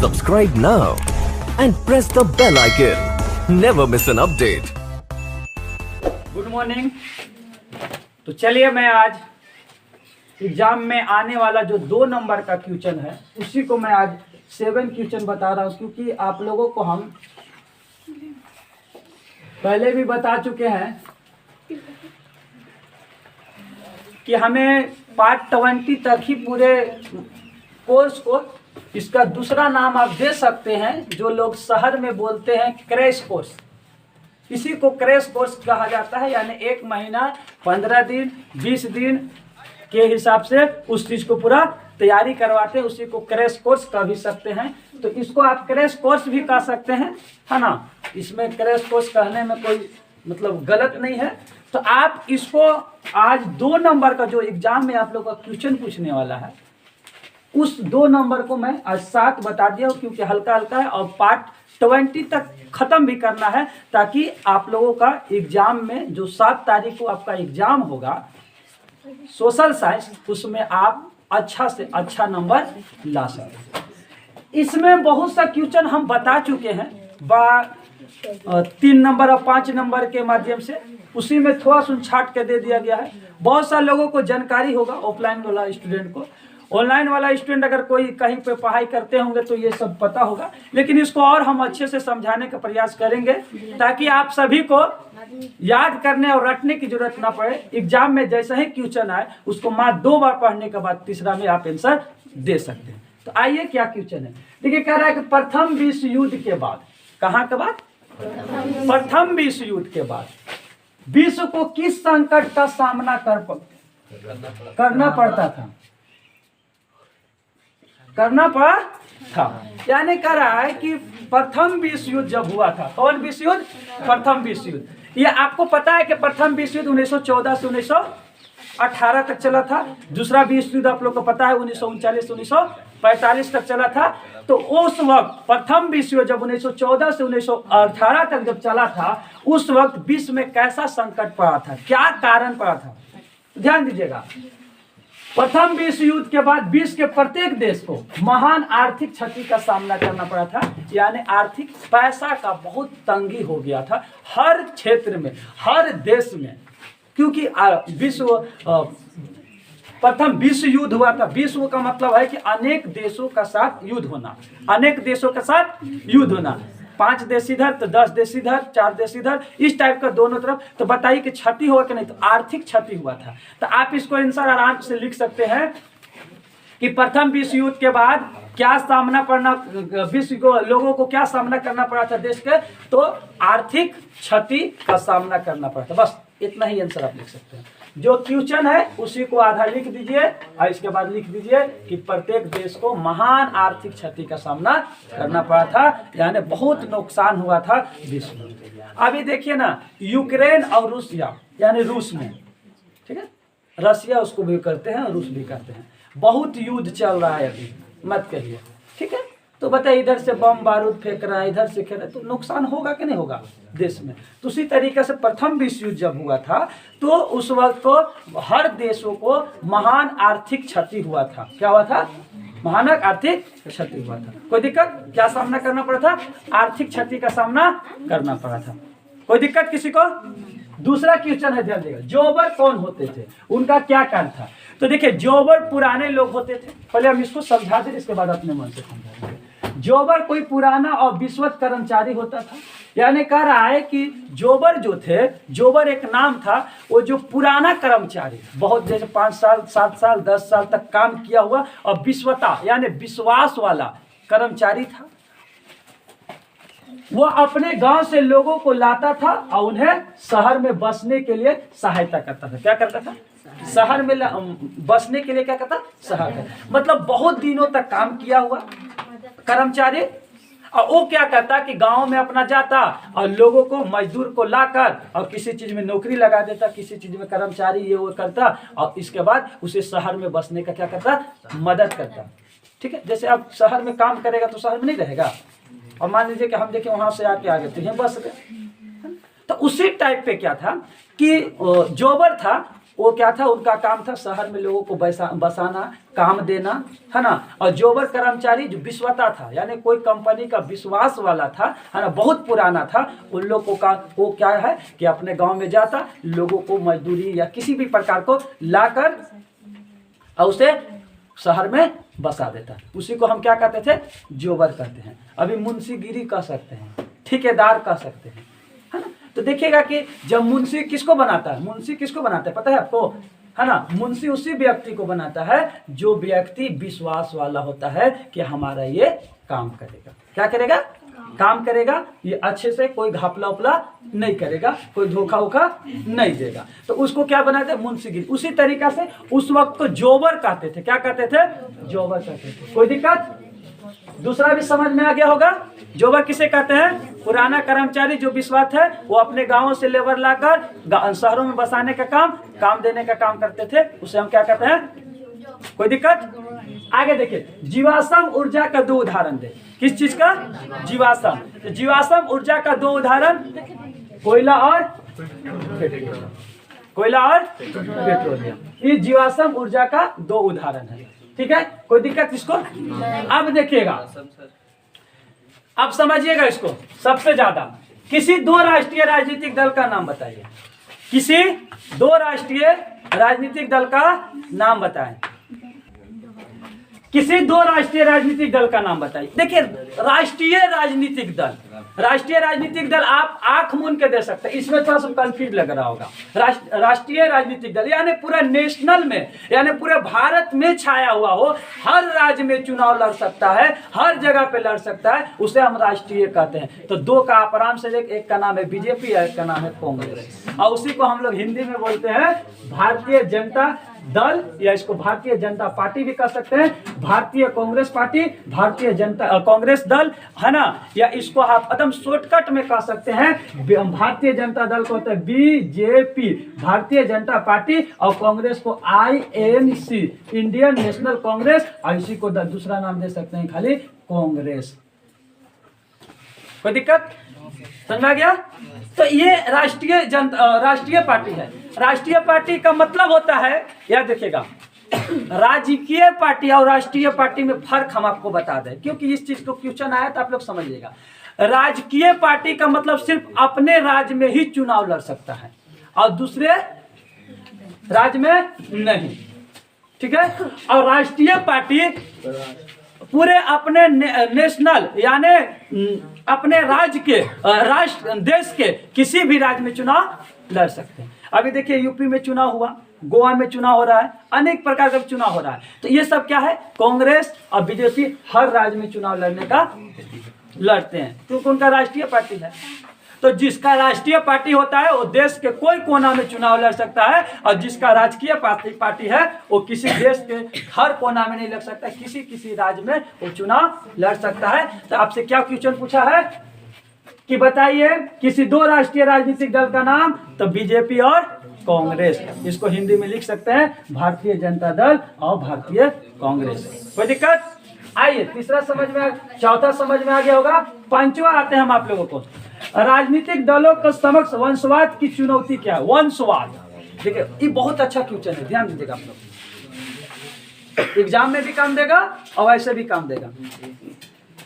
Subscribe now and press the bell icon. Never miss an update. Good morning. तो चलिए मैं आज exam में आने वाला जो 2 नंबर का क्वेश्चन है उसी को मैं आज 7 क्वेश्चन बता रहा हूँ, क्योंकि आप लोगों को हम पहले भी बता चुके हैं कि हमें पार्ट 20 तक ही पूरे कोर्स को, इसका दूसरा नाम आप दे सकते हैं, जो लोग शहर में बोलते हैं क्रैश कोर्स। इसी को क्रैश कोर्स कहा जाता है, यानी 1 महीना 15 दिन 20 दिन के हिसाब से उस चीज़ को पूरा तैयारी करवाते हैं, उसी को क्रैश कोर्स कह भी सकते हैं। तो इसको आप क्रैश कोर्स भी कह सकते हैं, है ना। इसमें क्रैश कोर्स कहने में कोई मतलब गलत नहीं है। तो आप इसको आज 2 नंबर का जो एग्जाम में आप लोग का क्वेश्चन पूछने वाला है, उस 2 नंबर को मैं आज 7 बता दिया हूँ, क्योंकि हल्का हल्का है और पार्ट 20 तक ख़त्म भी करना है, ताकि आप लोगों का एग्जाम में जो 7 तारीख को आपका एग्जाम होगा सोशल साइंस, उसमें आप अच्छा से अच्छा नंबर ला सकें। इसमें बहुत सा क्वेश्चन हम बता चुके हैं 3 नंबर और 5 नंबर के माध्यम से, उसी में थोड़ा सा छाट के दे दिया गया है। बहुत सारे लोगों को जानकारी होगा, ऑफलाइन वाला स्टूडेंट को। ऑनलाइन वाला स्टूडेंट अगर कोई कहीं पे पढ़ाई करते होंगे तो ये सब पता होगा, लेकिन इसको और हम अच्छे से समझाने का प्रयास करेंगे, ताकि आप सभी को याद करने और रटने की जरूरत ना पड़े। एग्जाम में जैसा ही क्वेश्चन आए उसको मात्र 2 बार पढ़ने के बाद तीसरा में आप आंसर दे सकते हैं। तो आइए क्या क्वेश्चन है। देखिए, कह रहा है कि प्रथम विश्व युद्ध के बाद, कहाँ के बाद? प्रथम विश्व युद्ध के बाद विश्व को किस संकट का सामना करना पड़ा था। यानी कह रहा है कि प्रथम विश्व युद्ध जब हुआ था, कौन विश्व युद्ध? प्रथम विश्व युद्ध। ये आपको पता है कि प्रथम विश्व युद्ध 1914 से 1918 तक चला था। दूसरा विश्व युद्ध आप लोग को पता है 1939 से 1945 तक चला था। तो उस वक्त प्रथम विश्व युद्ध जब 1914 से 1918 तक जब चला था, उस वक्त विश्व में कैसा संकट पड़ा था, क्या कारण पड़ा था, ध्यान दीजिएगा। प्रथम विश्व युद्ध के बाद विश्व के प्रत्येक देश को महान आर्थिक क्षति का सामना करना पड़ा था। यानी आर्थिक पैसा का बहुत तंगी हो गया था हर क्षेत्र में, हर देश में, क्योंकि प्रथम विश्व युद्ध हुआ था। विश्व का मतलब है कि अनेक देशों का साथ युद्ध होना, अनेक देशों के साथ युद्ध होना। 5 देश इधर तो 10 देश इधर, 4 देश इधर, इस टाइप का दोनों तरफ। तो बताइए कि क्षति हुआ कि नहीं? तो आर्थिक क्षति हुआ था। तो आप इसको आंसर आराम से लिख सकते हैं कि प्रथम विश्व युद्ध के बाद क्या सामना करना, विश्व को लोगों को क्या सामना करना पड़ा था देश के? तो आर्थिक क्षति का सामना करना पड़ा था। बस इतना ही आंसर आप लिख सकते हैं। जो क्वेश्चन है उसी को आधा लिख दीजिए और इसके बाद लिख दीजिए कि प्रत्येक देश को महान आर्थिक क्षति का सामना करना पड़ा था, यानी बहुत नुकसान हुआ था विश्व में। अभी देखिए ना, यूक्रेन और रूसिया, यानी रूस में, ठीक है, रसिया उसको भी करते हैं, रूस भी करते हैं। बहुत युद्ध चल रहा है अभी, मत कहिए, ठीक है। तो बताइए, इधर से बम बारूद फेंक रहा है, इधर से खेल रहा है, तो नुकसान होगा कि नहीं होगा देश में? तो उसी तरीके से प्रथम विश्व युद्ध जब हुआ था तो उस वक्त तो हर देशों को महान आर्थिक क्षति हुआ था। क्या हुआ था? महान आर्थिक क्षति हुआ था। कोई दिक्कत? क्या सामना करना पड़ा था? आर्थिक क्षति का सामना करना पड़ा था। कोई दिक्कत किसी को? दूसरा क्वेश्चन है, ध्यान देगा, जोबर कौन होते थे, उनका क्या कार्य था? तो देखिए, जोबर पुराने लोग होते थे। पहले हम इसको समझा दें, इसके बाद अपने मन से समझा देंगे। जोबर कोई पुराना और विश्वस्त कर्मचारी होता था। यानी कह रहा है कि जोबर जो थे, जोबर एक नाम था, वो जो पुराना कर्मचारी, बहुत जैसे 5 साल 7 साल 10 साल तक काम किया हुआ और विश्वता यानी विश्वास वाला कर्मचारी था। वो अपने गांव से लोगों को लाता था और उन्हें शहर में बसने के लिए सहायता करता था। क्या करता था? शहर में बसने के लिए क्या करता? सहायता। मतलब बहुत दिनों तक काम किया हुआ कर्मचारी, और वो क्या करता कि गांव में अपना जाता और लोगों को, मजदूर को लाकर और किसी चीज में नौकरी लगा देता, किसी चीज में कर्मचारी ये वो करता, और इसके बाद उसे शहर में बसने का क्या करता? मदद करता। ठीक है, जैसे अब शहर में काम करेगा तो शहर में नहीं रहेगा, और मान लीजिए कि हम देखें वहां से आके आ गए तो यहाँ बस गए। तो उसी टाइप पे क्या था कि जोबर था, वो क्या था, उनका काम था शहर में लोगों को बसाना, काम देना, है ना। और जोबर कर्मचारी जो विश्वता था, यानी कोई कंपनी का विश्वास वाला था, है ना, बहुत पुराना था, उन लोगों का वो क्या है कि अपने गांव में जाता, लोगों को मजदूरी या किसी भी प्रकार को लाकर और उसे शहर में बसा देता। उसी को हम क्या कहते थे, जोबर कहते हैं। अभी मुंशीगिरी कह सकते हैं, ठेकेदार कह सकते हैं, है ना। तो देखिएगा कि जब मुंशी किसको बनाता है, मुंशी किसको बनाता है पता है आपको, है ना। मुंशी उसी व्यक्ति को बनाता है जो व्यक्ति विश्वास वाला होता है कि हमारा ये काम करेगा। क्या करेगा, काम करेगा, ये अच्छे से कोई घपला उपला नहीं करेगा, कोई धोखा उखा नहीं देगा, तो उसको क्या बनाते हैं, मुंशीगिरी। उसी तरीका से उस वक्त को जोबर कहते थे। क्या कहते थे, जोबर कहते थे। कोई दिक्कत, दूसरा भी समझ में आ गया होगा। जोबर किसे कहते हैं, पुराना कर्मचारी जो विश्वास है, वो अपने गांवों से लेबर लाकर शहरों में बसाने का काम देने का काम करते थे, उसे हम क्या कहते हैं। कोई दिक्कत, आगे देखिए, जीवाश्म ऊर्जा का दो उदाहरण दे। किस चीज का, जीवाश्म। तो जीवाश्म ऊर्जा का दो उदाहरण, कोयला और पेट्रोलियम। कोयला और पेट्रोलियम, ये जीवाश्म ऊर्जा का दो उदाहरण है। ठीक है, कोई दिक्कत इसको। अब देखिएगा, अब समझिएगा इसको सबसे ज्यादा। किसी दो राष्ट्रीय राजनीतिक दल का नाम बताइए। किसी दो राष्ट्रीय राजनीतिक दल का नाम बताएं। किसी दो राष्ट्रीय राजनीतिक दल का नाम बताइए। देखिए, राष्ट्रीय राजनीतिक दल, राष्ट्रीय राजनीतिक दल आप आंख मूंद के दे सकते हैं, इसमें थोड़ा सा कंफ्यूज लग रहा होगा। राष्ट्रीय राजनीतिक दल यानी पूरा नेशनल में, यानी पूरे भारत में छाया हुआ हो, हर राज्य में चुनाव लड़ सकता है, हर जगह पे लड़ सकता है, उसे हम राष्ट्रीय कहते हैं। तो दो का आप आराम से एक का नाम है बीजेपी, एक का नाम है कांग्रेस, और उसी को हम लोग हिंदी में बोलते हैं भारतीय जनता दल, या इसको भारतीय जनता पार्टी भी कह सकते हैं, भारतीय कांग्रेस पार्टी, भारतीय जनता कांग्रेस दल, है ना। या इसको आप एकदम शॉर्टकट में कह सकते हैं, भारतीय जनता दल को होता है बीजेपी, भारतीय जनता पार्टी, और कांग्रेस को INC, इंडियन नेशनल कांग्रेस, और इसी को दूसरा नाम दे सकते हैं खाली कांग्रेस। कोई दिक्कत, समझ में आ गया। तो ये राष्ट्रीय पार्टी है। राष्ट्रीय पार्टी का मतलब होता है, याद रखिएगा, राजकीय पार्टी और राष्ट्रीय पार्टी में फर्क हम आपको बता दें, क्योंकि इस चीज को क्वेश्चन आया तो आप लोग समझिएगा। राजकीय पार्टी का मतलब सिर्फ अपने राज्य में ही चुनाव लड़ सकता है और दूसरे राज्य में नहीं, ठीक है। और राष्ट्रीय पार्टी पूरे अपने नेशनल यानी अपने राज्य के देश के किसी भी राज्य में चुनाव लड़ सकते हैं। अभी देखिए, यूपी में चुनाव हुआ, गोवा में चुनाव हो रहा है, अनेक प्रकार का चुनाव हो रहा है। तो ये सब क्या है, कांग्रेस और बीजेपी हर राज्य में चुनाव लड़ने का लड़ते हैं, क्योंकि उनका राष्ट्रीय पार्टी है। तो जिसका राष्ट्रीय पार्टी होता है वो देश के कोई कोना में चुनाव लड़ सकता है, और जिसका राजकीय पार्टी है वो किसी देश के हर कोना में नहीं लड़ सकता, किसी राज्य में वो चुनाव लड़ सकता है। तो आपसे क्या क्वेश्चन पूछा है कि बताइए किसी दो राष्ट्रीय राजनीतिक दल का नाम, तो बीजेपी और कांग्रेस, इसको हिंदी में लिख सकते हैं भारतीय जनता दल और भारतीय कांग्रेस। कोई दिक्कत, आइए तीसरा समझ में, चौथा समझ में आ गया होगा। पांचवा आते हैं हम आप लोगों को, राजनीतिक दलों के समक्ष वंशवाद की चुनौती क्या है। वंशवाद, देखिए ये बहुत अच्छा क्वेश्चन है, ध्यान दीजिएगा आप लोग, एग्जाम में भी काम देगा और वैसे भी काम देगा।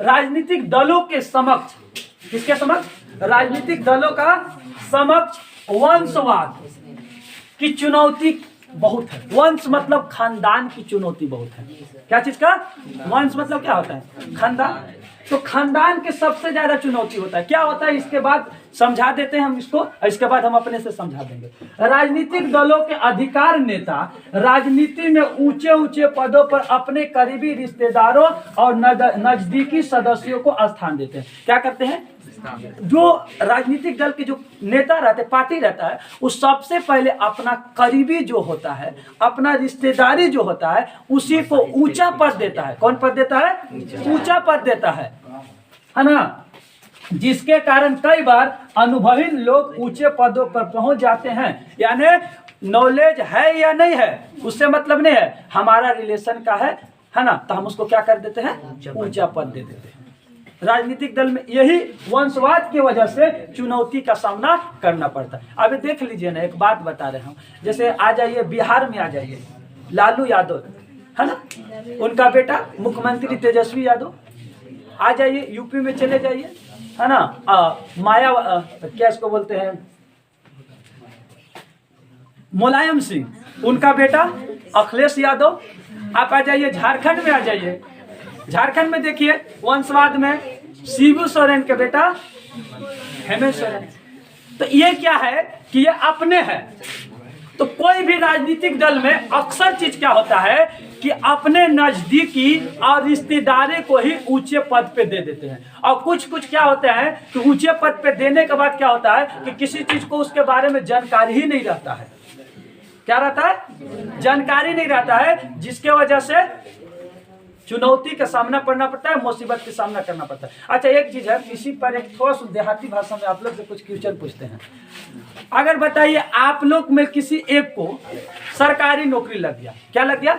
राजनीतिक दलों के समक्ष, किसके समक्ष, राजनीतिक दलों का समक्ष वंशवाद की चुनौती बहुत है। वंश मतलब खानदान की चुनौती बहुत है। क्या चीज का, वंश मतलब क्या होता है, खानदान। तो खानदान के सबसे ज्यादा चुनौती होता है। क्या होता है इसके बाद समझा देते हैं हम इसको, इसके बाद हम अपने से समझा देंगे। राजनीतिक दलों के अधिकार नेता राजनीति में ऊंचे ऊंचे पदों पर अपने करीबी रिश्तेदारों और नजदीकी सदस्यों को स्थान देते हैं। क्या करते हैं, जो राजनीतिक दल के जो नेता रहते, पार्टी रहता है, वो सबसे पहले अपना करीबी जो होता है, अपना रिश्तेदारी जो होता है, उसी को ऊंचा पद देता है। कौन पद देता है, ऊंचा पद देता है ना, जिसके कारण कई बार अनुभवी लोग ऊंचे पदों पर पहुंच जाते हैं। यानी नॉलेज है या नहीं है उससे मतलब नहीं है, हमारा रिलेशन का है ना, तो हम उसको क्या कर देते हैं, ऊंचा पद दे देते हैं। राजनीतिक दल में यही वंशवाद की वजह से चुनौती का सामना करना पड़ता है। अभी देख लीजिए ना, एक बात बता रहे हूँ, जैसे आ जाइए बिहार में, आ जाइए लालू यादव है ना, उनका बेटा मुख्यमंत्री तेजस्वी यादव, आ जाइए यूपी में चले जाइए है ना, क्या इसको बोलते हैं, मुलायम सिंह, उनका बेटा अखिलेश यादव। आप आ जाइए झारखंड में, आ जाइए झारखंड में देखिए वंशवाद में शिबू सोरेन के बेटा हेमंत सोरेन। तो ये क्या है कि ये अपने हैं। तो कोई भी राजनीतिक दल में अक्सर चीज क्या होता है कि अपने नजदीकी और रिश्तेदारे को ही ऊंचे पद पे दे देते हैं, और कुछ कुछ क्या होता है कि ऊंचे पद पे देने के बाद क्या होता है कि किसी चीज को उसके बारे में जानकारी ही नहीं रहता है। क्या रहता है? जानकारी नहीं रहता है, जिसके वजह से चुनौती का सामना करना पड़ता है, मुसीबत का सामना करना पड़ता है। अच्छा एक चीज है, इसी पर एक थोड़ा सा देहाती भाषा में आप लोग से कुछ क्वेश्चन पूछते हैं। अगर बताइए आप लोग में किसी एक को सरकारी नौकरी लग गया, क्या लग गया?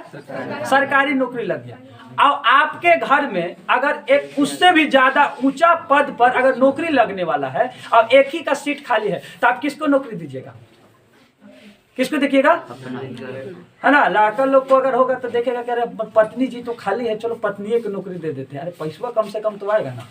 सरकारी नौकरी लग गया, और आपके घर में अगर एक उससे भी ज्यादा ऊंचा पद पर अगर नौकरी लगने वाला है और एक ही का सीट खाली है, तो आप किसको नौकरी दीजिएगा? किसको देखिएगा? है ना, लड़का लोग को अगर होगा तो देखेगा कि अरे पत्नी जी तो खाली है, चलो पत्नी की नौकरी दे देते हैं, अरे पैसा कम से कम तो आएगा ना,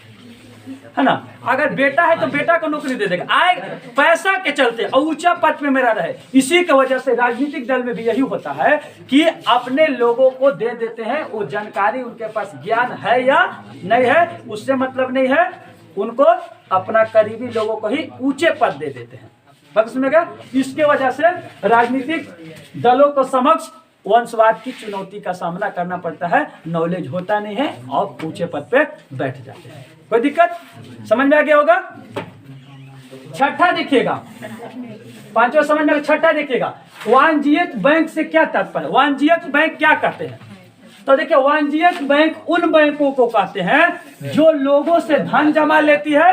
है ना। अगर बेटा है तो बेटा को नौकरी दे देगा, आए पैसा के चलते और ऊंचा पद पे मेरा रहे। इसी की वजह से राजनीतिक दल में भी यही होता है कि अपने लोगों को दे देते हैं, वो जानकारी उनके पास ज्ञान है या नहीं है उससे मतलब नहीं है, उनको अपना करीबी लोगों को ही ऊंचे पद दे देते हैं। बात सुनेगा? इसके वजह से राजनीतिक दलों को समक्ष वंशवाद की चुनौती का सामना करना पड़ता है, नॉलेज होता नहीं है और ऊंचे पद पे बैठ जाते हैं। कोई दिक्कत समझ में आ गया होगा? छठा देखिएगा, पांचवा समझ में, छठा देखिएगा, वाणिज्यिक बैंक से क्या तात्पर्य? वाणिज्यिक बैंक क्या कहते हैं? तो देखिए वाणिज्यिक बैंक उन बैंकों को कहते हैं जो लोगों से धन जमा लेती है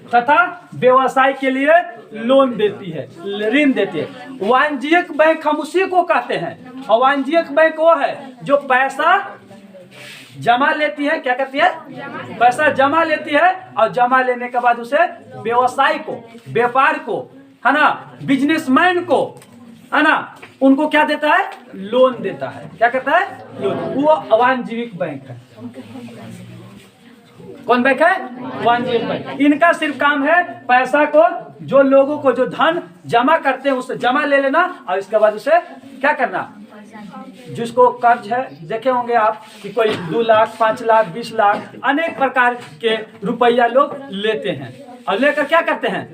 तथा व्यवसाय के लिए लोन देती है, ऋण देती है। वाणिज्यिक बैंक हम उसी को कहते हैं, और वाणिज्यिक बैंक वो है जो पैसा जमा लेती है, क्या कहती है? पैसा जमा लेती है, और जमा लेने के बाद उसे व्यवसाय को, व्यापार को, है ना, बिजनेसमैन को, है ना, उनको क्या देता है? लोन देता है। क्या कहता है? लोन। वो वाणिज्यिक बैंक है। कौन बैंक है? वाणिज्यिक बैंक। इनका सिर्फ काम है पैसा को, जो लोगों को जो धन जमा करते हैं उससे जमा ले लेना, और इसके बाद उसे क्या करना, जिसको कर्ज है, देखे होंगे आप कि कोई 2 लाख 5 लाख 20 लाख अनेक प्रकार के रुपया लोग लेते हैं, और लेकर क्या करते हैं?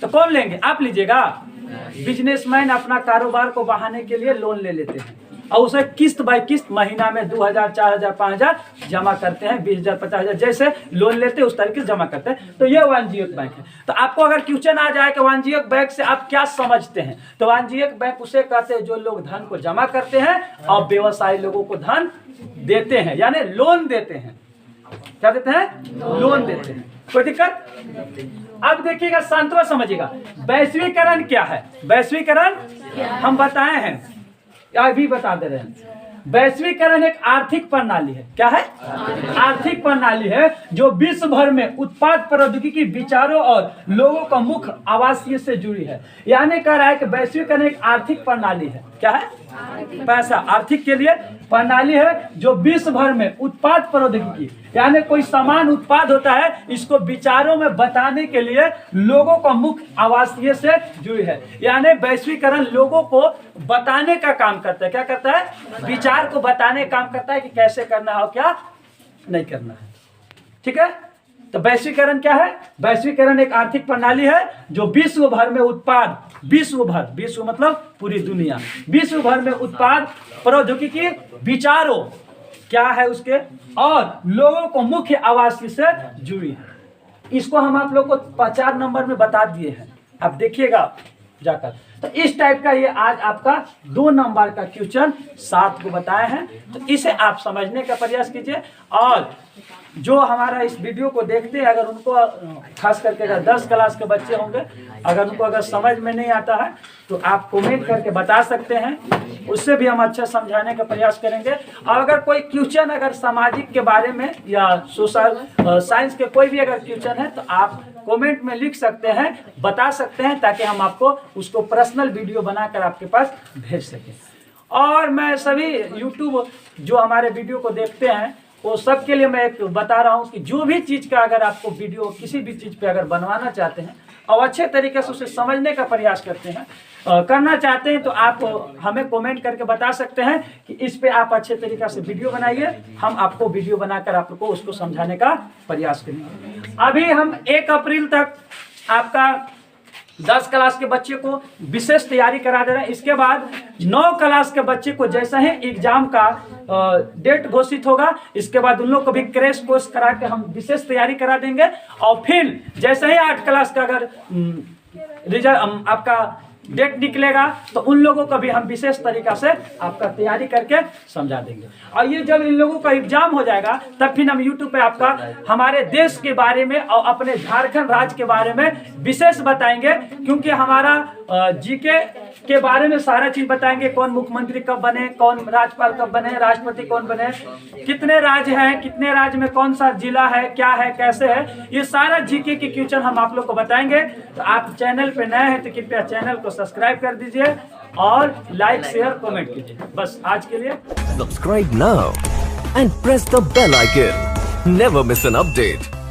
तो कौन लेंगे? आप लीजिएगा? बिजनेसमैन अपना कारोबार को बढ़ाने के लिए लोन ले लेते हैं, और उसे किस्त बाय किस्त महीना में 2000 4000 5000 जमा करते हैं, 20000 50000 जैसे लोन लेते हैं उस तरीके से जमा करते हैं। तो ये वाणिज्यिक बैंक है। तो आपको अगर क्वेश्चन आ जाए कि वाणिज्यिक बैंक से आप क्या समझते हैं, तो वाणिज्यिक बैंक उसे कहते हैं जो लोग धन को जमा करते हैं और व्यवसायी लोगों को धन देते हैं, यानी लोन देते हैं। क्या देते हैं? लोन देते हैं। कोई दिक्कत? अब देखिएगा, शांतवा समझिएगा, वैश्वीकरण क्या है? वैश्वीकरण हम बताए हैं, अभी बता दे रहे हैं। वैश्वीकरण एक आर्थिक प्रणाली है। क्या है? आर्थिक प्रणाली है जो विश्व भर में उत्पाद प्रौद्योगिकी विचारों और लोगों का मुख्य आवासीय से जुड़ी है। यानी कह रहा है कि वैश्वीकरण एक आर्थिक प्रणाली है। क्या है? पैसा आर्थिक के लिए प्रणाली है जो विश्व भर में उत्पाद प्रौद्योगिकी, यानी कोई सामान उत्पाद होता है, इसको विचारों में बताने के लिए लोगों का मुख्य आवासीय से जुड़ी है। यानी वैश्वीकरण लोगों को बताने का काम करता है। क्या करता है? विचार को बताने का काम करता है कि कैसे करना है और क्या नहीं करना है। ठीक है? तो वैश्वीकरण क्या है? वैश्वीकरण एक आर्थिक प्रणाली है जो विश्व भर में उत्पाद, विश्व भर, विश्व मतलब पूरी दुनिया, विश्व भर में उत्पाद प्रौद्योगिकी विचारों क्या है उसके और लोगों को मुख्य आवासीय से जुड़ी है। इसको हम आप लोग को 4 नंबर में बता दिए हैं, आप देखिएगा जाकर। तो इस टाइप का ये आज आपका 2 नंबर का क्वेश्चन 7 को बताए हैं। तो इसे आप समझने का प्रयास कीजिए, और जो हमारा इस वीडियो को देखते हैं अगर उनको खास करके अगर 10 क्लास के बच्चे होंगे, अगर उनको अगर समझ में नहीं आता है तो आप कमेंट करके बता सकते हैं, उससे भी हम अच्छा समझाने का प्रयास करेंगे। और अगर कोई क्वेश्चन अगर सामाजिक के बारे में या सोशल साइंस के कोई भी अगर क्वेश्चन है तो आप कमेंट में लिख सकते हैं, बता सकते हैं, ताकि हम आपको उसको पर्सनल वीडियो बनाकर आपके पास भेज सकें। और मैं सभी यूट्यूब जो हमारे वीडियो को देखते हैं वो सब के लिए मैं एक बता रहा हूँ कि जो भी चीज़ का अगर आपको वीडियो किसी भी चीज़ पे अगर बनवाना चाहते हैं और अच्छे तरीके से उसे समझने का प्रयास करते हैं करना चाहते हैं, तो आप हमें कमेंट करके बता सकते हैं कि इस पे आप अच्छे तरीके से वीडियो बनाइए, हम आपको वीडियो बनाकर आपको उसको समझाने का प्रयास करेंगे। अभी हम 1 अप्रैल तक आपका 10 क्लास के बच्चे को विशेष तैयारी करा दे रहे हैं। इसके बाद 9 क्लास के बच्चे को जैसा ही एग्जाम का डेट घोषित होगा, इसके बाद उन लोग को भी क्रैश कोर्स करा के हम विशेष तैयारी करा देंगे। और फिर जैसे ही 8 क्लास का अगर रिजल्ट आपका डेट निकलेगा तो उन लोगों को भी हम विशेष तरीका से आपका तैयारी करके समझा देंगे। और ये जब इन लोगों का एग्जाम हो जाएगा तब फिर हम यूट्यूब पे आपका हमारे देश के बारे में और अपने झारखंड राज्य के बारे में विशेष बताएंगे, क्योंकि हमारा जीके के बारे में सारा चीज बताएंगे। कौन मुख्यमंत्री कब बने, कौन राज्यपाल कब बने, राष्ट्रपति कौन बने, कितने राज्य हैं, कितने राज्य में कौन सा जिला है, क्या है, कैसे है, ये सारा जीके के क्वेश्चन हम आप लोग को बताएंगे। तो आप चैनल पे नए हैं तो कृपया चैनल को सब्सक्राइब कर दीजिए और लाइक शेयर कमेंट कीजिए। बस आज के लिए Subscribe now and press the bell icon. Never miss an update.